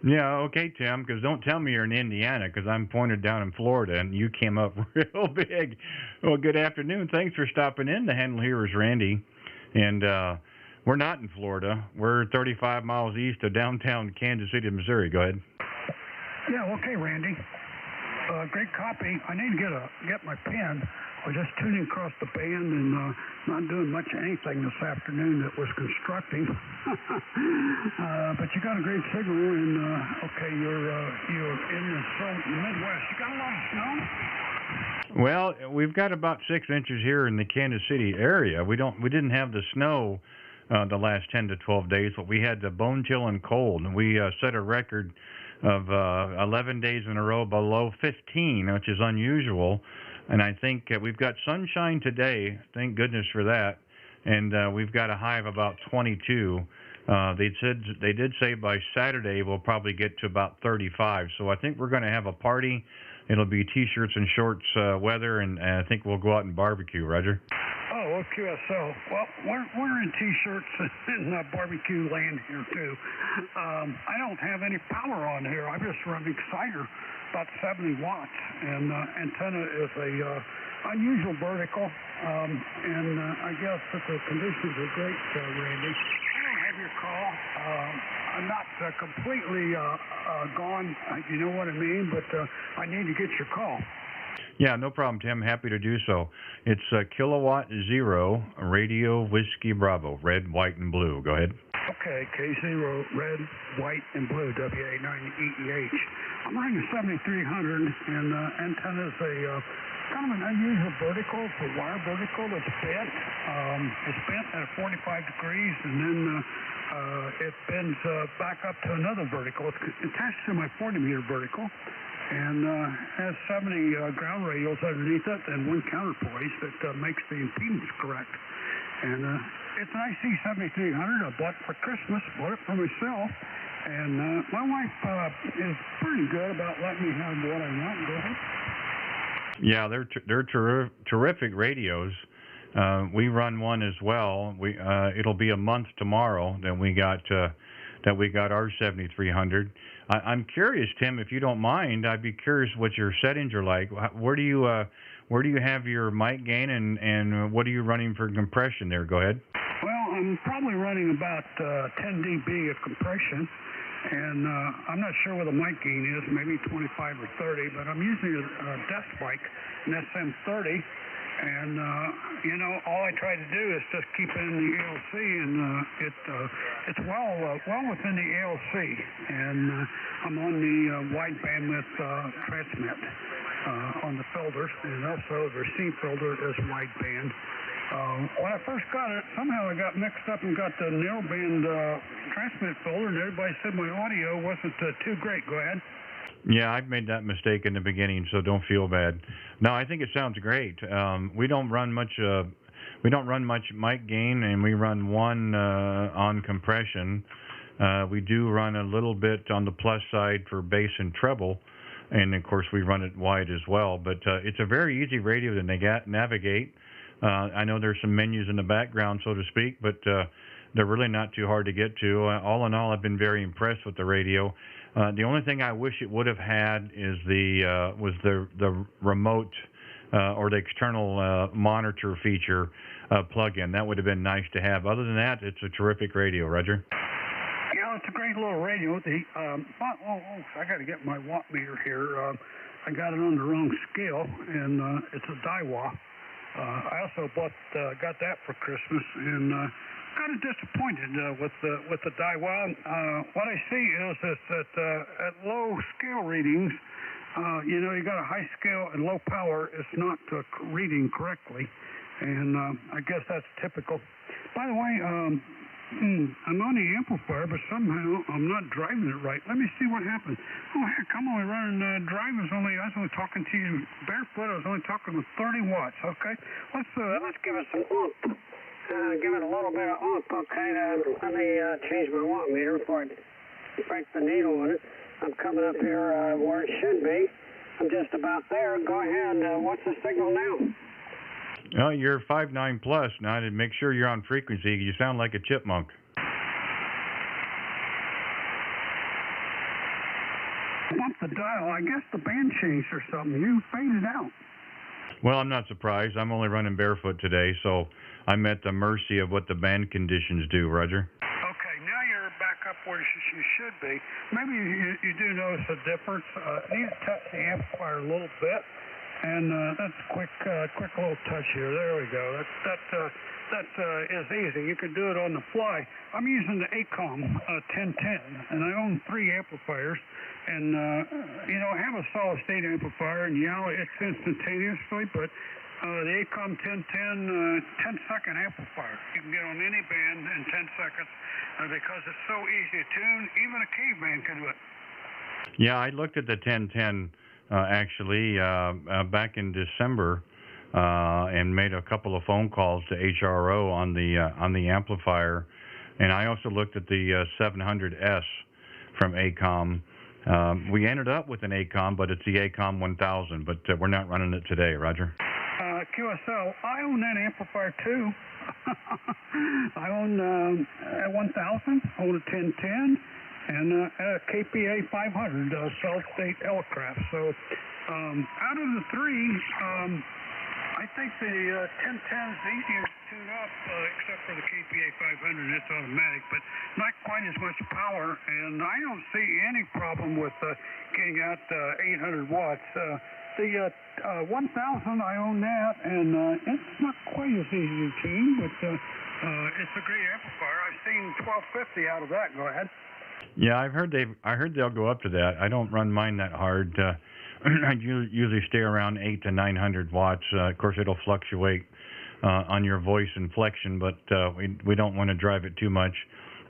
Yeah, okay, Tim, because don't tell me you're in Indiana, because I'm pointed down in Florida, and you came up real big. Well, good afternoon. Thanks for stopping in. The handle here is Randy, and we're not in Florida. We're 35 miles east of downtown Kansas City, Missouri. Go ahead. Yeah, okay, Randy. Great copy. I need to get my pen. I was just tuning across the band and not doing much of anything this afternoon that was constructive. But you got a great signal, and okay, you're in the Midwest. You got a lot of snow? Well, we've got about 6 inches here in the Kansas City area. We didn't have the snow the last 10 to 12 days, but we had the bone chill and cold, and we set a record of 11 days in a row below 15, which is unusual. And I think we've got sunshine today. Thank goodness for that. And we've got a high of about 22. They did say by Saturday we'll probably get to about 35. So I think we're going to have a party. It'll be t-shirts and shorts weather, and I think we'll go out and barbecue. Roger. Oh, QSO. Well, we're in t-shirts and barbecue land here too. I don't have any power on here. I just run an exciter, about 70 watts, and antenna is a unusual vertical. And I guess that the conditions are great, Randy. I don't have your call. I'm not completely gone. You know what I mean? But I need to get your call. Yeah, no problem, Tim. Happy to do so. It's Kilowatt 0, Radio Whiskey Bravo, red, white, and blue. Go ahead. Okay, K0, red, white, and blue, WA9EEH. I'm running a 7300, and antenna is a kind of an unusual vertical. It's a wire vertical that's bent. It's bent at 45 degrees, and then it bends back up to another vertical. It's attached to my 40-meter vertical, and has 70 ground radials underneath it and one counterpoise that makes the impedance correct. And it's an IC7300 I bought for Christmas, bought it for myself, and my wife is pretty good about letting me have what I want. Go ahead. Yeah, they're terrific radios. We run one as well. It'll be a month tomorrow that we got our 7300. I'm curious, Tim, if you don't mind. I'd be curious what your settings are like. Where do you have your mic gain, and what are you running for compression there? Go ahead. Well, I'm probably running about 10 dB of compression, and I'm not sure what the mic gain is, maybe 25 or 30, but I'm using a desk mic, an SM30, and all I try to do is just keep it in the ALC, and it's well within the ALC, and I'm on the wide bandwidth transmit on the filters, and also the receive filter is wideband. When I first got it, somehow I got mixed up and got the narrowband transmit filter, and everybody said my audio wasn't too great. Go ahead. Yeah, I've made that mistake in the beginning, so don't feel bad. No, I think it sounds great. We don't run much mic gain, and we run one on compression. We do run a little bit on the plus side for bass and treble, and of course we run it wide as well. But it's a very easy radio to navigate. I know there's some menus in the background, so to speak, but they're really not too hard to get to. All in all, I've been very impressed with the radio. The only thing I wish it would have had is was the remote or the external monitor feature plug-in. That would have been nice to have. Other than that, it's a terrific radio, Roger. Yeah, it's a great little radio. I got to get my watt meter here. I got it on the wrong scale, and it's a Daiwa. I also got that for Christmas, and kind of disappointed with the Daiwa. What I see is that at low scale readings, you got a high scale and low power. It's not reading correctly, and I guess that's typical. By the way, I'm on the amplifier, but somehow I'm not driving it right. Let me see what happened. Oh heck, I'm only running drive. I was only talking to you barefoot. I was only talking with 30 watts. Okay, let's give it some oomph. Give it a little bit of oomph. Okay, let me change my watt meter before I break the needle on it. I'm coming up here where it should be. I'm just about there. Go ahead. What's the signal now? Oh, you're 5.9 plus. Now, to make sure you're on frequency, you sound like a chipmunk. Bump the dial. I guess the band changed or something. You faded out. Well, I'm not surprised. I'm only running barefoot today, so I'm at the mercy of what the band conditions do, Roger. Okay, now you're back up where you should be. Maybe you do notice a difference. You need to touch the amplifier a little bit. And that's a quick little touch here. There we go. That is easy. You can do it on the fly. I'm using the ACOM 1010, and I own 3 amplifiers. And I have a solid state amplifier, and it's instantaneously, but the ACOM 1010 10-second amplifier. You can get on any band in 10 seconds because it's so easy to tune. Even a caveman can do it. Yeah, I looked at the 1010. Actually, back in December, and made a couple of phone calls to K0RWB on the amplifier, and I also looked at the 700S from ACOM. We ended up with an ACOM, but it's the ACOM 1000. But we're not running it today, Roger. QSL, I own that amplifier too. I own a 1000, own a 1010. And a KPA 500 solid-state L-craft. So out of the 3, I think the 1010 is easier to tune up, except for the KPA 500. It's automatic, but not quite as much power. And I don't see any problem with getting out 800 watts. The 1000, I own that, and it's not quite as easy to tune, but it's a great amplifier. I've seen 1250 out of that. Go ahead. Yeah, I heard they'll go up to that. I don't run mine that hard. I usually stay around 800 to 900 watts. Of course, it'll fluctuate on your voice inflection, but we don't want to drive it too much.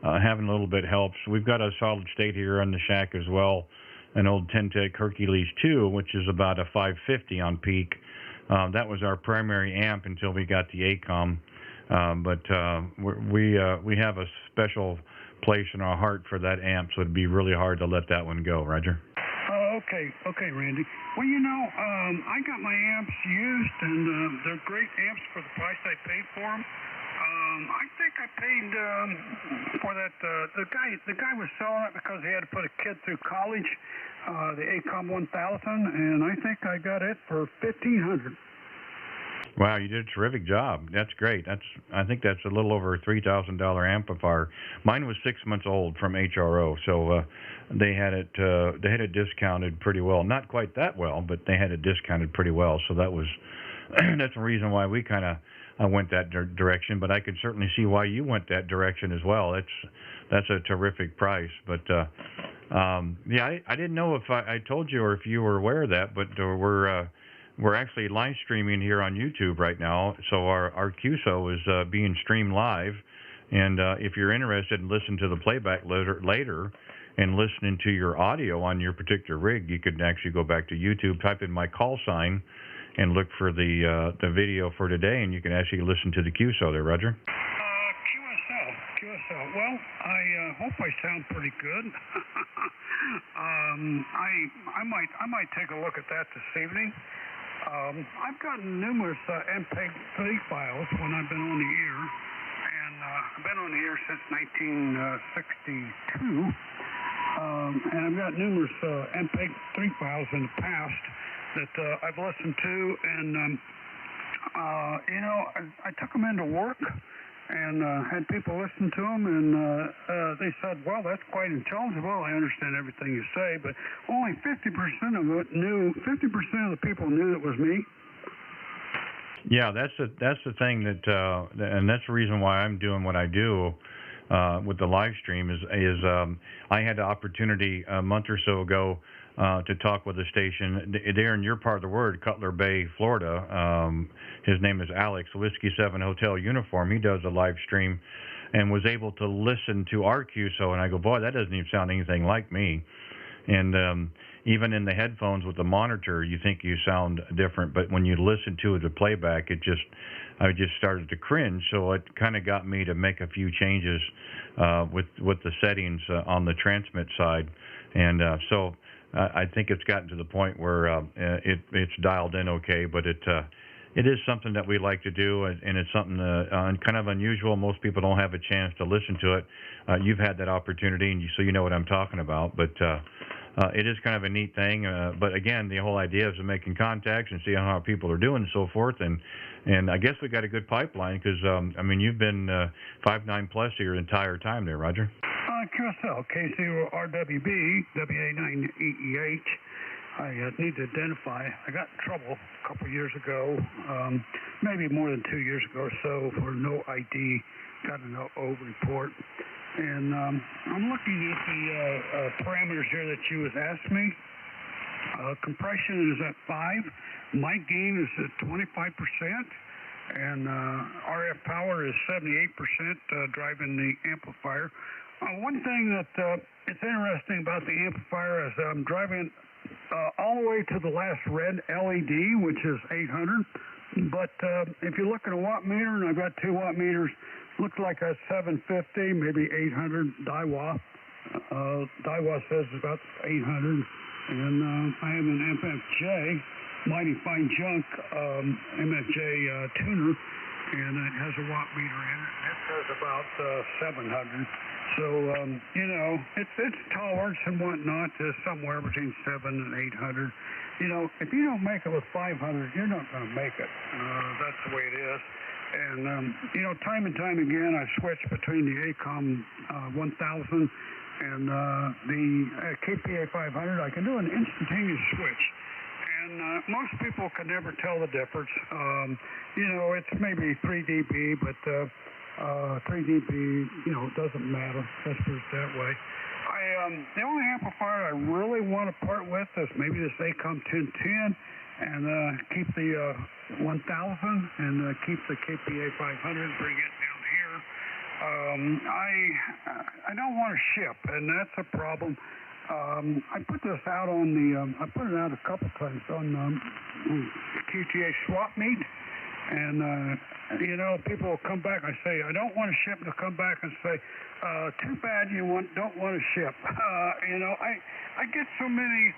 Having a little bit helps. We've got a solid state here on the shack as well, an old Tentec Hercules 2, which is about a 550 on peak. That was our primary amp until we got the ACOM. But we have a special place in our heart for that amp, so it'd be really hard to let that one go, Roger. Okay, Randy. Well, I got my amps used, and they're great amps for the price I paid for them. I think I paid for that. The guy was selling it because he had to put a kid through college, the ACOM 1000, and I think I got it for $1,500. Wow, you did a terrific job. That's great. I think that's a little over a $3,000 amplifier. Mine was 6 months old from HRO, so they had it discounted pretty well. Not quite that well, but they had it discounted pretty well. So that was that's the reason why we kind of went that direction. But I could certainly see why you went that direction as well. That's a terrific price. But yeah, I didn't know if I told you or if you were aware of that, but we're actually live streaming here on YouTube right now, so our QSO is being streamed live, and if you're interested in listening to the playback later and listening to your audio on your particular rig, you could actually go back to YouTube, type in my call sign, and look for the video for today, and you can actually listen to the QSO there, Roger. QSO. Well, I hope I sound pretty good. I might take a look at that this evening. I've gotten numerous MPEG-3 files when I've been on the air, and I've been on the air since 1962, and I've got numerous MPEG-3 files in the past that I've listened to, and I took them into work and had people listen to them, and they said, well, that's quite intelligible. I understand everything you say, but only 50% of it 50% of the people knew it was me. Yeah, that's the thing that, and that's the reason why I'm doing what I do with the live stream is I had the opportunity a month or so ago to talk with a station there in your part of the world, Cutler Bay, Florida. His name is Alex, Whiskey 7 Hotel Uniform. He does a live stream and was able to listen to our QSO, and I go, boy, that doesn't even sound anything like me. And even in the headphones with the monitor, you think you sound different, but when you listen to the playback, I just started to cringe. So it kind of got me to make a few changes with the settings on the transmit side, and so I think it's gotten to the point where it's dialed in okay, but it is something that we like to do, and it's something kind of unusual. Most people don't have a chance to listen to it. You've had that opportunity, and so you know what I'm talking about. But it is kind of a neat thing. But again, the whole idea is of making contacts and seeing how people are doing and so forth. And I guess we got a good pipeline because I mean you've been 5.9 plus your entire time there, Roger. QSL, K0RWB, WA9EEH. I need to identify. I got in trouble a couple years ago, maybe more than 2 years ago or so, for no ID, got an O report. And I'm looking at the parameters here that you was asked me. Compression is at 5. Mic gain is at 25%. And RF power is 78% driving the amplifier. One thing that is interesting about the amplifier is I'm driving all the way to the last red LED, which is 800. But if you look at a watt meter, and I've got 2 watt meters, looks like a 750, maybe 800 Daiwa. Daiwa says about 800. And I have an MFJ, Mighty Fine Junk MFJ tuner, and it has a watt meter in it. It says about 700. So, it's tolerance and whatnot somewhere between 700 and 800. If you don't make it with 500, you're not going to make it. That's the way it is. And, time and time again, I've switched between the ACOM 1000 and the KPA 500. I can do an instantaneous switch. And most people can never tell the difference. It's maybe 3 dB, but 3 dB, doesn't matter. Let's put it that way. The only amplifier I really want to part with is maybe this ACOM 1010 and keep the 1000 and keep the KPA 500, bring it down here. I don't want to ship, and that's a problem. I put this out on I put it out a couple times on QTA swap meet, And, people will come back. I say, I don't want to ship. They'll come back and say, too bad you don't want to ship. I get so many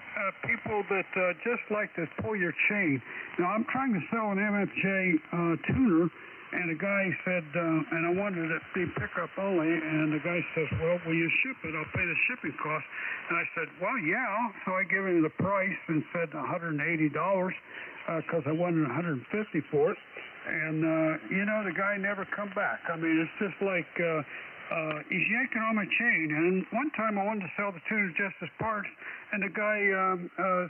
people that just like to pull your chain. Now, I'm trying to sell an MFJ tuner, and the guy said, and I wanted it to be pickup only, and the guy says, well, will you ship it? I'll pay the shipping cost. And I said, well, yeah. So I gave him the price and said $180 because I wanted $150 for it. And, the guy never come back. I mean, it's just like he's yanking on my chain. And one time I wanted to sell the tuner just as parts, and the guy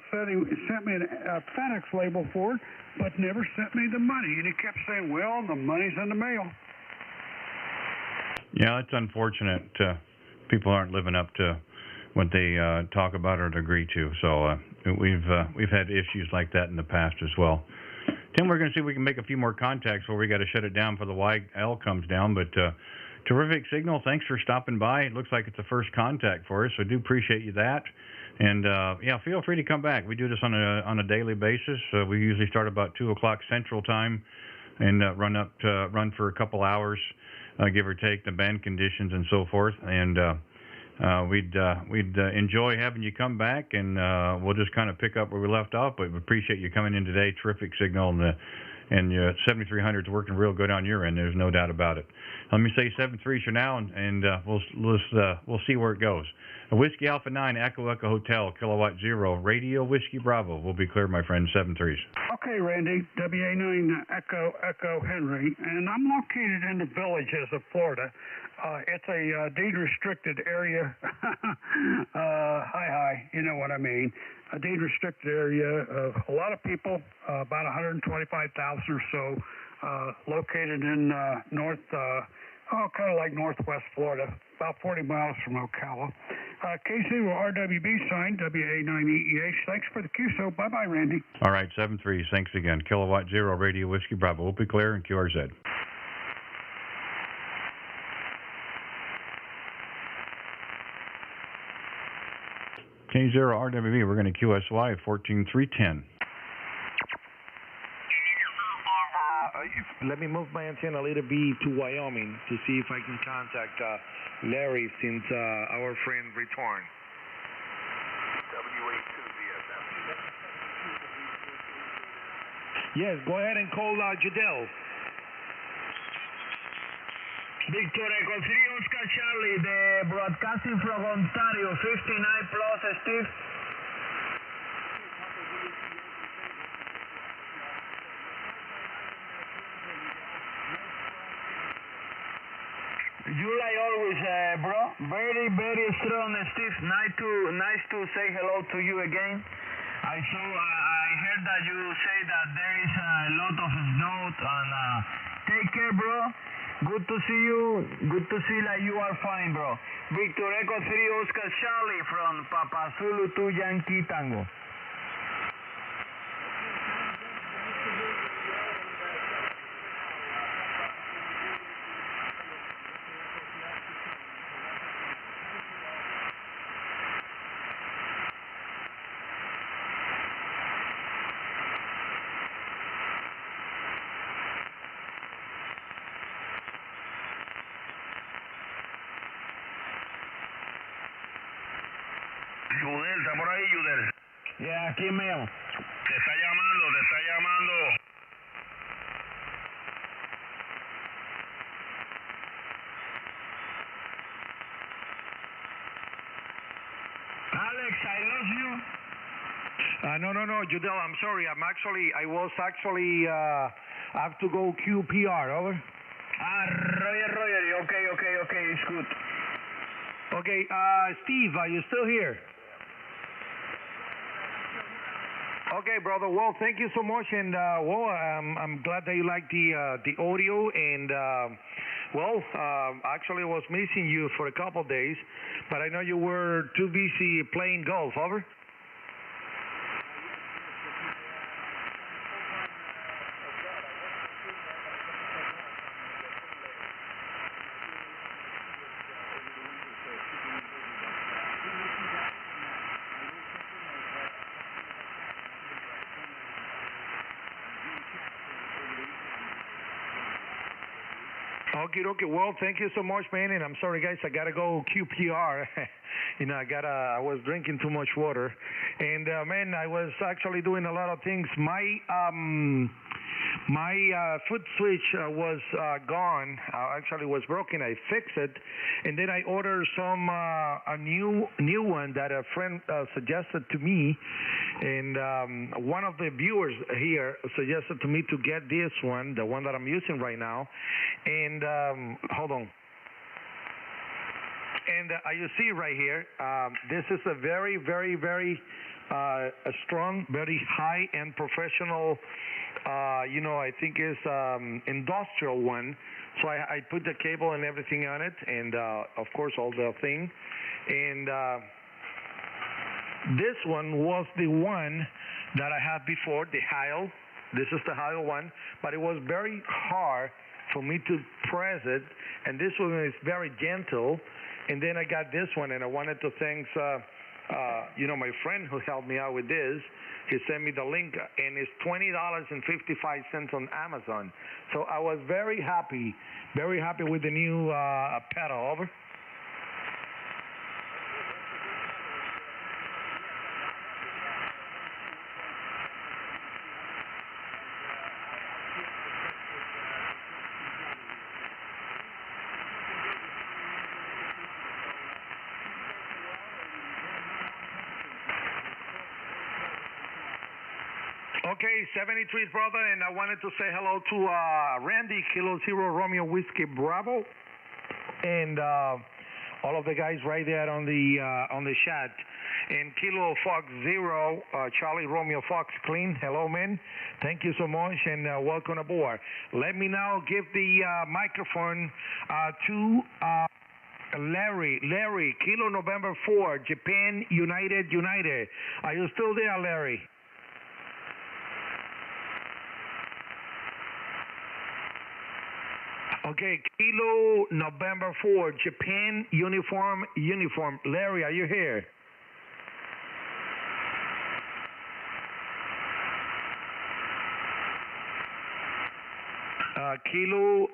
said he sent me a FedEx label for it, but never sent me the money. And he kept saying, well, the money's in the mail. Yeah, it's unfortunate. People aren't living up to what they talk about or agree to. So we've had issues like that in the past as well. Tim, we're going to see if we can make a few more contacts before we got to shut it down for the YL comes down. But terrific signal. Thanks for stopping by. It looks like it's the first contact for us, so I do appreciate you that. And feel free to come back. We do this on a daily basis. We usually start about 2 o'clock Central Time and run for a couple hours, give or take, the band conditions and so forth. And we'd enjoy having you come back, and we'll just kind of pick up where we left off. But we appreciate you coming in today. Terrific signal, and your 7300 is working real good on your end. There's no doubt about it. Let me say 73 for now, and we'll see where it goes. Whiskey Alpha 9, Echo Echo Hotel, Kilowatt 0, Radio Whiskey Bravo. We'll be clear, my friend. 73s. Okay, Randy. WA9 Echo Henry, and I'm located in the Villages of Florida. It's a deed-restricted area. Hi, you know what I mean. A deed-restricted area of a lot of people, about 125,000 or so, located in kind of like northwest Florida, about 40 miles from Ocala. K0RWB sign, WA9EEH. Thanks for the QSO. Bye-bye, Randy. All right, 73s. Thanks again. Kilowatt 0, Radio Whiskey Bravo. We'll be clear, and QRZ. K0RWB, we're going to QSY 14310. Let me move my antenna a little bit to Wyoming to see if I can contact Larry since our friend returned. Yes, go ahead and call Jadel. Victor Echo 3 Oscar Charlie, the broadcasting from Ontario, 59 plus, Steve. You like always, bro. Very, very strong, Steve. Nice to say hello to you again. I heard that you say that there is a lot of snow, and take care, bro. Good to see you. Good to see that you are fine, bro. Victor Echo 3 Oscar Charlie from Papa Zulu 2 Yankee Tango. Judel, ¿está por ahí, Judel? Yeah, aquí mío. Te está llamando. Alex, I love you. No, Judel, I'm sorry. I was actually have to go QPR, over. Roger, okay, it's good. Okay, Steve, are you still here? Okay, brother. Well, thank you so much, and I'm glad that you like the audio. And actually, I was missing you for a couple of days, but I know you were too busy playing golf. Over. Okay. Well, thank you so much, man. And I'm sorry, guys. I gotta go QPR. I was drinking too much water, and man, I was actually doing a lot of things. My foot switch was gone. Actually, was broken. I fixed it, and then I ordered a new one that a friend suggested to me, and one of the viewers here suggested to me to get this one, the one that I'm using right now, and hold on. And you see right here, this is a very, very, very a strong, very high-end professional, I think is industrial one. So I put the cable and everything on it, and of course all the thing. And this one was the one that I had before, the Heil. This is the Heil one, but it was very hard for me to press it, and this one is very gentle. And then I got this one, and I wanted to thank my friend who helped me out with this. He sent me the link, and it's $20.55 on Amazon. So I was very happy with the new pedal. Over. Okay, 73's brother, and I wanted to say hello to Randy, K0RWB, and all of the guys right there on the chat, and Kilo Fox 0, Charlie Romeo Fox Clean. Hello, man. Thank you so much, and welcome aboard. Let me now give the microphone to Larry, Kilo November 4, Japan United. Are you still there, Larry? Okay, Kilo November 4, Japan uniform. Larry, are you here? Kilo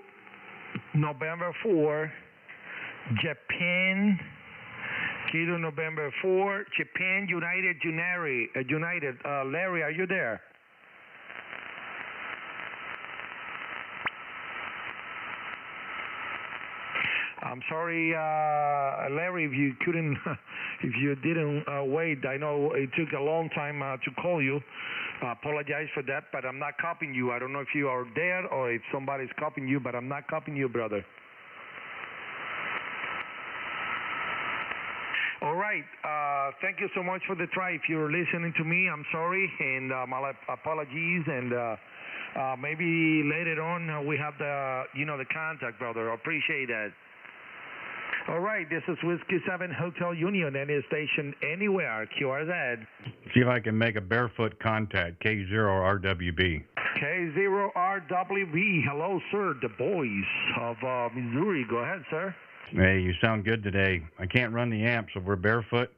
November 4, Japan. Kilo November 4, Japan United. Larry, are you there? I'm sorry, Larry, if you didn't wait. I know it took a long time to call you. Apologize for that, but I'm not copying you. I don't know if you are there or if somebody's copying you, but I'm not copying you, brother. All right. Thank you so much for the try. If you're listening to me, I'm sorry, and my apologies, and maybe later on we have the contact, brother. I appreciate that. All right, this is Whiskey 7 Hotel Union, any station anywhere, QRZ. See if I can make a barefoot contact, K0RWB. K0RWB, hello, sir, the boys of Missouri. Go ahead, sir. Hey, you sound good today. I can't run the amp, so we're barefoot.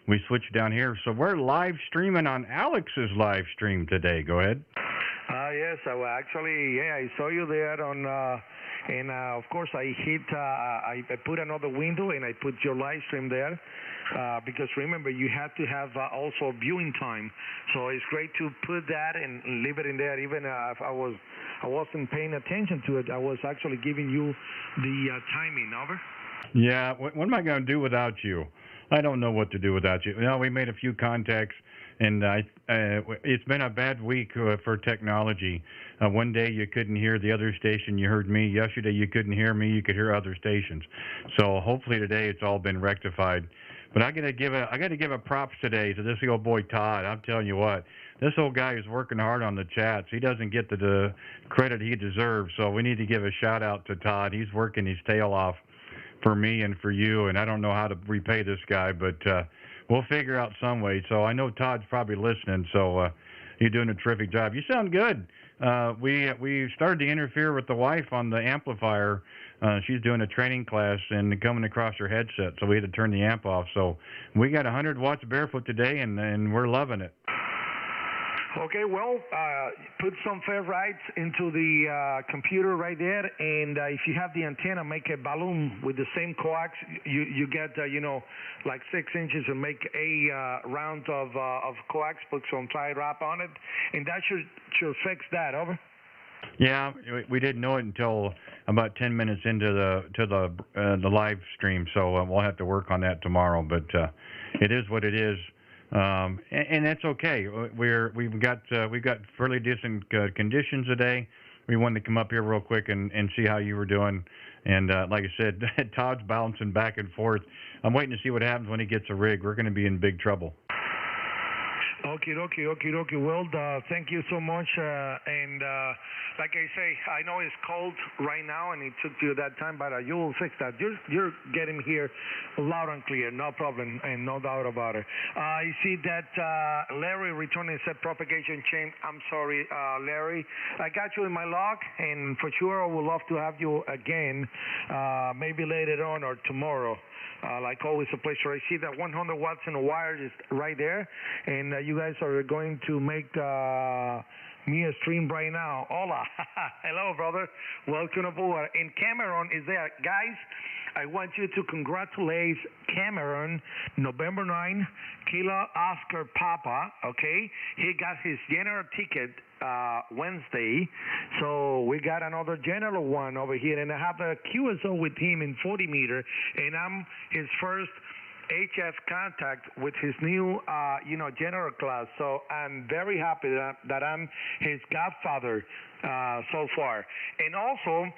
We switched down here, so we're live streaming on Alex's live stream today. Go ahead. Yes, I saw you there on... And of course, I put another window and I put your live stream there because remember you have to have also viewing time. So it's great to put that and leave it in there. Even if I wasn't paying attention to it, I was actually giving you the timing. Over. Yeah. What am I going to do without you? I don't know what to do without you. We made a few contacts. And it's been a bad week for technology. One day you couldn't hear the other station, you heard me. Yesterday you couldn't hear me, you could hear other stations. So hopefully today it's all been rectified. But I got to give a props today to this old boy Todd. I'm telling you what, this old guy is working hard on the chats. He doesn't get the credit he deserves. So we need to give a shout out to Todd. He's working his tail off for me and for you. And I don't know how to repay this guy, but we'll figure out some way. So I know Todd's probably listening, so you're doing a terrific job. You sound good. We started to interfere with the wife on the amplifier. She's doing a training class and coming across her headset, so we had to turn the amp off. So we got 100 watts barefoot today, and we're loving it. Okay, well, put some ferrites into the computer right there, and if you have the antenna, make a balloon with the same coax. You get, like 6 inches, and make a round of coax, put some tie wrap on it, and that should fix that. Over. Yeah, we didn't know it until about 10 minutes into the live stream, so we'll have to work on that tomorrow. But it is what it is. And that's okay. We've got fairly decent conditions today. We wanted to come up here real quick and see how you were doing. And like I said, Todd's bouncing back and forth. I'm waiting to see what happens when he gets a rig. We're going to be in big trouble. Okay. Well, thank you so much. And like I say, I know it's cold right now, and it took you that time, but you will fix that. You're getting here loud and clear, no problem, and no doubt about it. I see that Larry returning said propagation chain. I'm sorry, Larry. I got you in my log, and for sure I would love to have you again, maybe later on or tomorrow. Like always, a pleasure. I see that 100 watts in the wire is right there, and you guys are going to make me a stream right now. Hola. Hello, brother. Welcome aboard. And Cameron is there. Guys, I want you to congratulate Cameron, November 9, Kilo Oscar Papa, okay? He got his general ticket Wednesday, so we got another general one over here, and I have a QSO with him in 40 meter, and I'm his first HF contact with his new, general class. So I'm very happy that I'm his godfather so far. And also,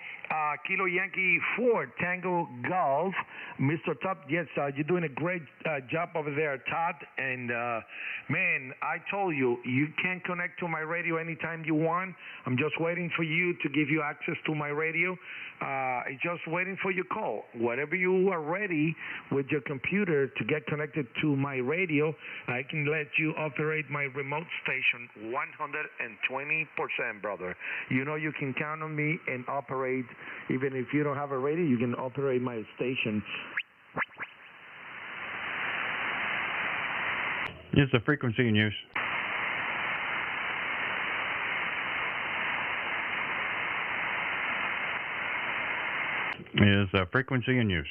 Kilo Yankee 4 Tango Golf, Mr. Todd. Yes, you're doing a great job over there, Todd. And man, I told you, you can connect to my radio anytime you want. I'm just waiting for you to give you access to my radio. It's just waiting for your call. Whenever you are ready with your computer to get connected to my radio, I can let you operate my remote station 120%, brother. You know you can count on me and operate. Even if you don't have a radio, you can operate my station. It's the frequency in use. Is a frequency in use.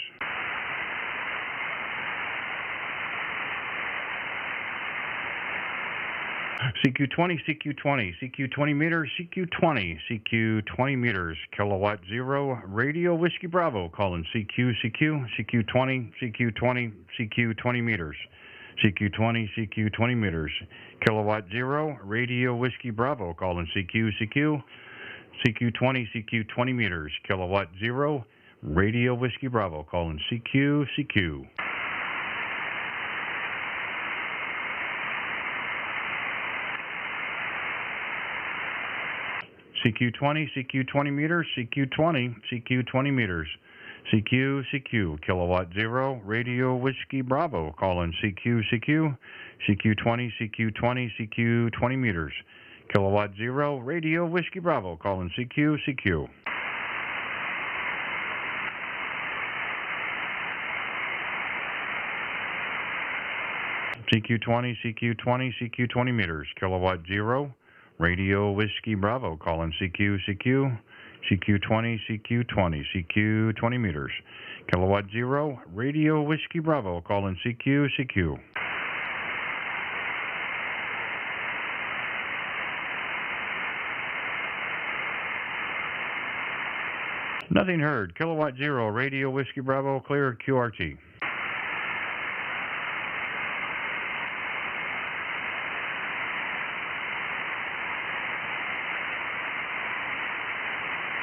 CQ20, CQ20, CQ20 meters, CQ20 meters, kilowatt 0, radio Whiskey Bravo, calling CQ20 meters, CQ20 meters, kilowatt 0, radio Whiskey Bravo, calling CQ20 meters, kilowatt 0, radio Whiskey Bravo, calling CQ. CQ20 meters, CQ20 meters, CQ, kilowatt 0, radio Whiskey Bravo, calling CQ20 meters, kilowatt 0, radio Whiskey Bravo, calling CQ. CQ20 meters, kilowatt 0, radio Whiskey Bravo, calling CQ20 meters, kilowatt 0, radio Whiskey Bravo, calling CQ. Nothing heard. Kilowatt 0, radio Whiskey Bravo, clear QRT.